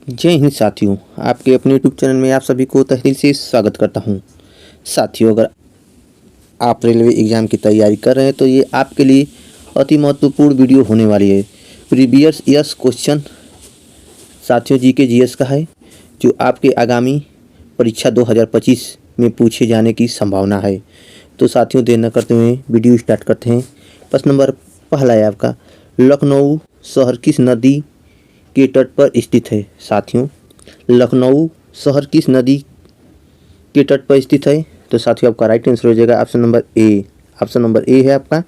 जय हिंद साथियों, आपके अपने यूट्यूब चैनल में आप सभी को तहे दिल से स्वागत करता हूं। साथियों, अगर आप रेलवे एग्ज़ाम की तैयारी कर रहे हैं तो ये आपके लिए अति महत्वपूर्ण वीडियो होने वाली है। प्रीवियस ईयर्स क्वेश्चन साथियों जीके जीएस का है, जो आपके आगामी परीक्षा 2025 में पूछे जाने की संभावना है। तो साथियों, देर न करते हुए वीडियो स्टार्ट करते हैं। प्रश्न नंबर पहला है आपका, लखनऊ शहर किस नदी के तट पर स्थित है? साथियों, लखनऊ शहर किस नदी के तट पर स्थित है? तो साथियों, आपका राइट आंसर हो जाएगा option number A. Option number A है आपका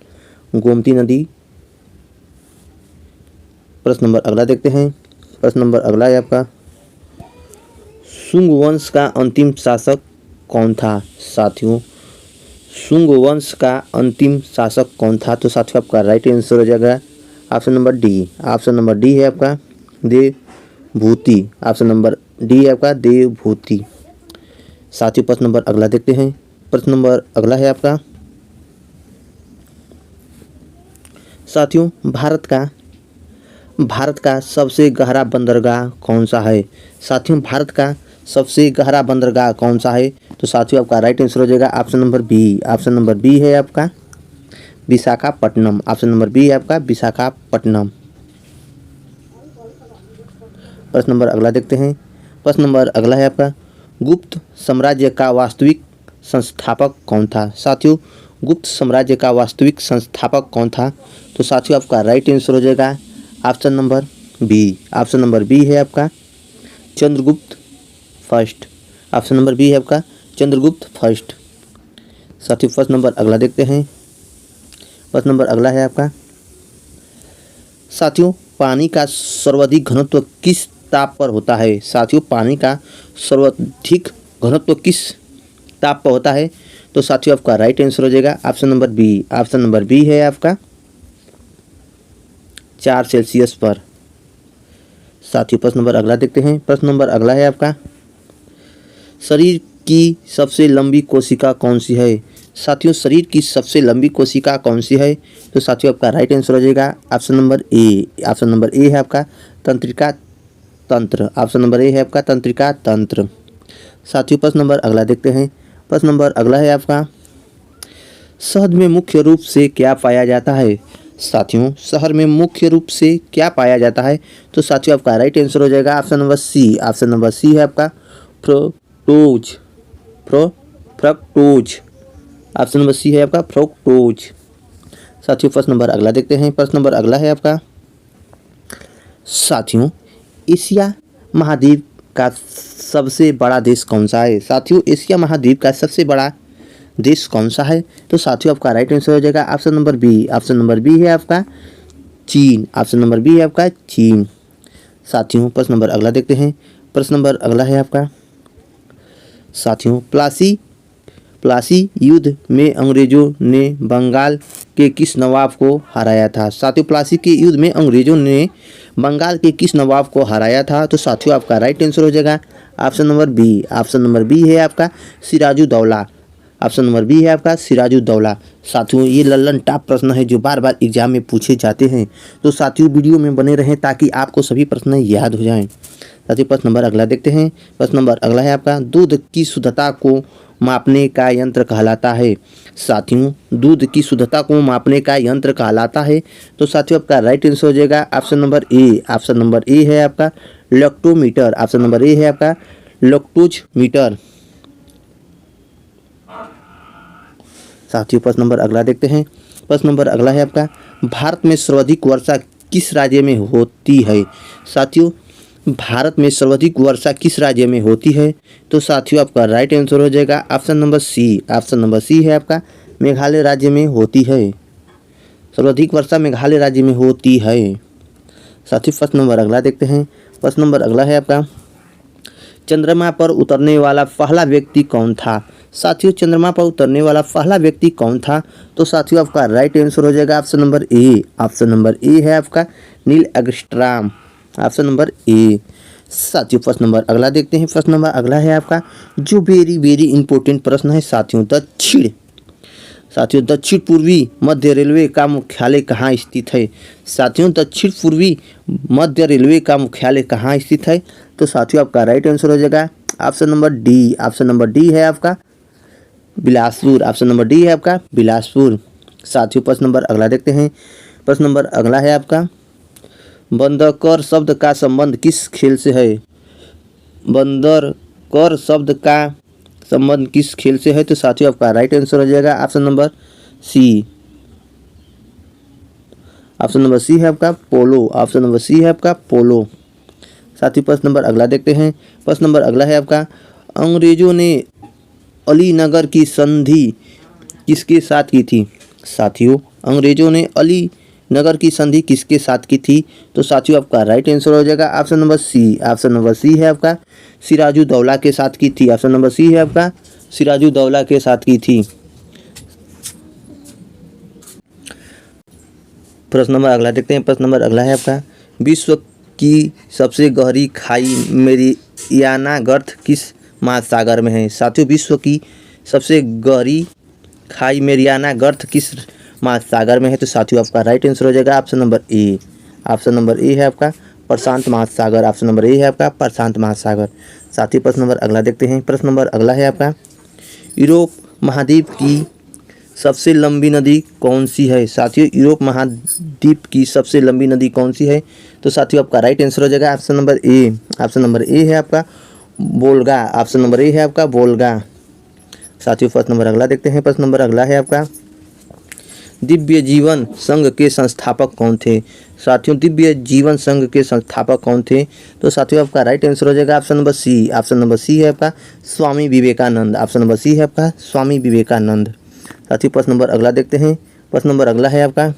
गोमती नदी। प्रश्न नंबर अगला देखते हैं। प्रश्न नंबर अगला है आपका, शुंग वंश का अंतिम शासक कौन था? साथियों, शुंग वंश का अंतिम शासक कौन था? तो साथियों, आपका राइट आंसर हो जाएगा option number D. Option number D है आपका देवभूति। ऑप्शन नंबर डी है आपका देवभूति। साथियों, प्रश्न नंबर अगला देखते हैं। प्रश्न नंबर अगला है आपका, साथियों भारत का सबसे गहरा बंदरगाह कौन सा है? साथियों, भारत का सबसे गहरा बंदरगाह कौन सा है? तो साथियों, आपका राइट आंसर हो जाएगा option number B. Option number B है आपका विशाखापट्टनम। ऑप्शन नंबर बी है आपका विशाखापट्टनम। प्रश्न नंबर अगला देखते हैं। प्रश्न नंबर अगला है आपका, गुप्त साम्राज्य का वास्तविक संस्थापक कौन था? साथियों, गुप्त साम्राज्य का वास्तविक संस्थापक कौन था? तो साथियों, आपका राइट आंसर हो जाएगा option number B. Option number B है आपका Chandragupta first. Option number B है आपका चंद्रगुप्त फर्स्ट। साथियों, प्रश्न नंबर अगला देखते हैं। प्रश्न नंबर अगला है आपका, साथियों पानी का सर्वाधिक घनत्व किस ताप पर होता है? साथियों, पानी का सर्वाधिक घनत्व किस ताप पर होता है? तो साथियों, आपका राइट आंसर हो जाएगा option number B. Option number B है आपका 4 सेल्सियस पर। साथियों, प्रश्न नंबर अगला देखते हैं। प्रश्न नंबर अगला है आपका, शरीर की सबसे लंबी कोशिका कौन सी है? साथियों, शरीर की सबसे लंबी कोशिका कौन सी है? तो साथियों, आपका राइट आंसर हो जाएगा option number A. Option number A है आपका तंत्रिका तंत्र। ऑप्शन नंबर ए है आपका तंत्रिका तंत्र। साथियों, प्रश्न नंबर अगला देखते हैं। प्रश्न नंबर अगला है आपका, शहद में मुख्य रूप से क्या पाया जाता है? साथियों, शहर में मुख्य रूप से क्या पाया जाता है? तो साथियों, आपका राइट आंसर हो जाएगा option number C. Option number C है आपका fructose. Fructose. Option number C है आपका फ्रुक्टोज। साथियों, प्रश्न नंबर अगला देखते हैं। प्रश्न नंबर अगला है आपका, साथियों एशिया महाद्वीप का सबसे बड़ा देश कौन सा है? साथियों, एशिया महाद्वीप का सबसे बड़ा देश कौन सा है? तो साथियों, आपका राइट आंसर हो जाएगा option number B. Option number B है आपका चीन। ऑप्शन नंबर बी है आपका चीन। साथियों, प्रश्न नंबर अगला देखते हैं। प्रश्न नंबर अगला है आपका, साथियों प्लासी युद्ध में अंग्रेजों ने बंगाल के किस नवाब को हराया था? साथियों, प्लासी के युद्ध में अंग्रेजों ने बंगाल के किस नवाब को हराया था? तो साथियों, आपका राइट आंसर हो जाएगा option number B. Option number B है आपका सिराजुद्दौला। ऑप्शन नंबर बी है आपका सिराजुद्दौला। साथियों, ये लल्लन टॉप प्रश्न है जो बार बार एग्जाम में पूछे जाते हैं। तो साथियों, वीडियो में बने रहें ताकि आपको सभी प्रश्न याद हो जाएं। साथियों, प्रश्न नंबर अगला देखते हैं। प्रश्न नंबर अगला है आपका, दूध की शुद्धता को मापने का यंत्र कहलाता है? साथियों, दूध की शुद्धता को मापने का यंत्र कहलाता है? तो साथियों, आपका राइट आंसर हो जाएगा option number A. Option number A है आपका लैक्टोमीटर। ऑप्शन नंबर ए है आपका लैक्टोज मीटर। साथियों, प्रश्न नंबर अगला देखते हैं। प्रश्न नंबर अगला है आपका, भारत में सर्वाधिक वर्षा किस राज्य में होती है? साथियों, भारत में सर्वाधिक वर्षा किस राज्य में होती है? तो साथियों, आपका राइट आंसर हो जाएगा option number C. Option number C है आपका मेघालय राज्य में होती है। सर्वाधिक वर्षा मेघालय राज्य में होती है। साथियों, प्रश्न नंबर अगला देखते हैं। प्रश्न नंबर अगला है आपका, चंद्रमा पर उतरने वाला पहला व्यक्ति कौन था? साथियों, चंद्रमा पर उतरने वाला पहला व्यक्ति कौन था? तो साथियों, आपका राइट आंसर हो जाएगा option number A. Option number A है आपका Neil Armstrong. Option number A. साथियों, प्रश्न नंबर अगला देखते हैं। प्रश्न नंबर अगला है आपका जो वेरी वेरी इंपॉर्टेंट प्रश्न है साथियों, साथियों दक्षिण पूर्वी मध्य रेलवे का मुख्यालय कहाँ स्थित है? साथियों दक्षिण पूर्वी मध्य रेलवे का मुख्यालय कहाँ स्थित है? तो साथियों आपका राइट आंसर हो जाएगा option number D. Option number D है आपका बिलासपुर। ऑप्शन नंबर डी है आपका बिलासपुर। साथियों प्रश्न नंबर अगला देखते हैं। प्रश्न नंबर अगला है आपका बंदरकर शब्द का संबंध किस खेल से है? बंदरकर शब्द का संबंध किस खेल से है? तो साथियों आपका राइट आंसर हो जाएगा option number C. Option number C है आपका पोलो। ऑप्शन नंबर सी है आपका पोलो। साथियों प्रश्न नंबर अगला देखते हैं। प्रश्न नंबर अगला है आपका अंग्रेजों ने अलीनगर की संधि किसके साथ की थी? साथियों अंग्रेजों ने अलीनगर की संधि किसके साथ की थी? तो साथियों आपका राइट आंसर हो जाएगा option number C. Option number C है आपका सिराजुद्दौला के साथ की थी। ऑप्शन नंबर सी है आपका सिराजुद्दौला के साथ की थी। प्रश्न नंबर अगला देखते हैं। प्रश्न नंबर अगला है आपका विश्व की सबसे गहरी खाई मेरियाना गर्त किस महासागर में है? साथियों विश्व की सबसे गहरी खाई मेरियाना गर्त किस महासागर में है? तो साथियों आपका राइट आंसर हो जाएगा option number A. Option number A है आपका प्रशांत महासागर। ऑप्शन नंबर ए है आपका प्रशांत महासागर। साथियों प्रश्न नंबर अगला देखते हैं। प्रश्न नंबर अगला है आपका यूरोप महाद्वीप की सबसे लंबी नदी कौन सी है? साथियों यूरोप महाद्वीप की सबसे लंबी नदी कौन सी है? तो साथियों आपका राइट आंसर हो जाएगा option number A. Option number A है आपका वोल्गा। ऑप्शन नंबर ए है आपका वोल्गा। साथियों प्रश्न नंबर अगला देखते हैं। प्रश्न नंबर अगला है आपका दिव्य जीवन संघ के संस्थापक कौन थे? साथियों दिव्य जीवन संघ के संस्थापक कौन थे? तो साथियों आपका राइट आंसर हो जाएगा option number C. Option number C है आपका Swami Vivekananda. Option number C है आपका स्वामी विवेकानंद। साथियों प्रश्न नंबर अगला देखते हैं। प्रश्न नंबर अगला है आपका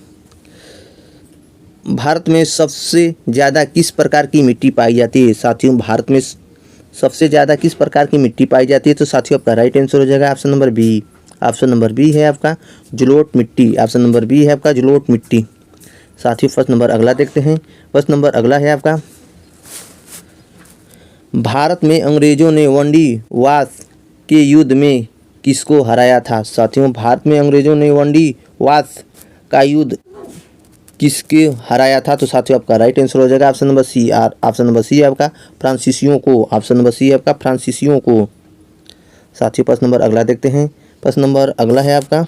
भारत में सबसे ज़्यादा किस प्रकार की मिट्टी पाई जाती है? साथियों भारत में सबसे ज़्यादा किस प्रकार की मिट्टी पाई जाती है? तो साथियों आपका राइट आंसर हो जाएगा option number B. Option number B है आपका जलोढ़ मिट्टी। ऑप्शन नंबर बी है आपका जलोढ़ मिट्टी। साथियों प्रश्न नंबर अगला देखते हैं। प्रश्न नंबर अगला है आपका भारत में अंग्रेजों ने वंडीवास के युद्ध में किसको हराया था? साथियों भारत में अंग्रेजों ने वंडीवास का युद्ध किसके हराया था? तो साथियों आपका राइट आंसर हो जाएगा option number C. Option number C है आपका फ्रांसीसियों को। ऑप्शन नंबर सी है आपका फ्रांसीसियों को। साथियों प्रश्न नंबर अगला देखते हैं। प्रश्न नंबर अगला है आपका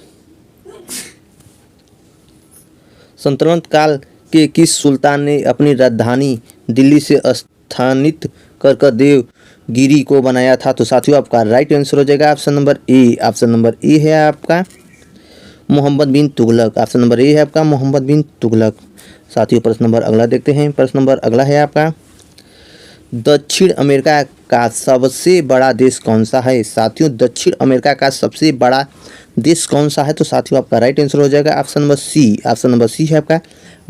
सल्तनत काल के किस सुल्तान ने अपनी राजधानी दिल्ली से स्थानांतरित कर देवगिरी को बनाया था? तो साथियों आपका राइट आंसर हो जाएगा option number A. Option number A है आपका मोहम्मद बिन तुगलक। ऑप्शन नंबर ए है आपका मोहम्मद बिन तुगलक। साथियों प्रश्न नंबर अगला देखते हैं। प्रश्न नंबर अगला है आपका दक्षिण अमेरिका का सबसे बड़ा देश कौन सा है? साथियों दक्षिण अमेरिका का सबसे बड़ा देश कौन सा है? तो साथियों आपका राइट आंसर हो जाएगा option number C. Option number C है आपका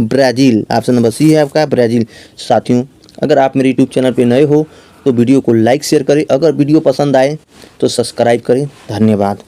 ब्राज़ील। ऑप्शन नंबर सी है आपका ब्राज़ील। साथियों अगर आप मेरे यूट्यूब चैनल पर नए हो तो वीडियो को लाइक शेयर करें। अगर वीडियो पसंद आए तो सब्सक्राइब करें। धन्यवाद।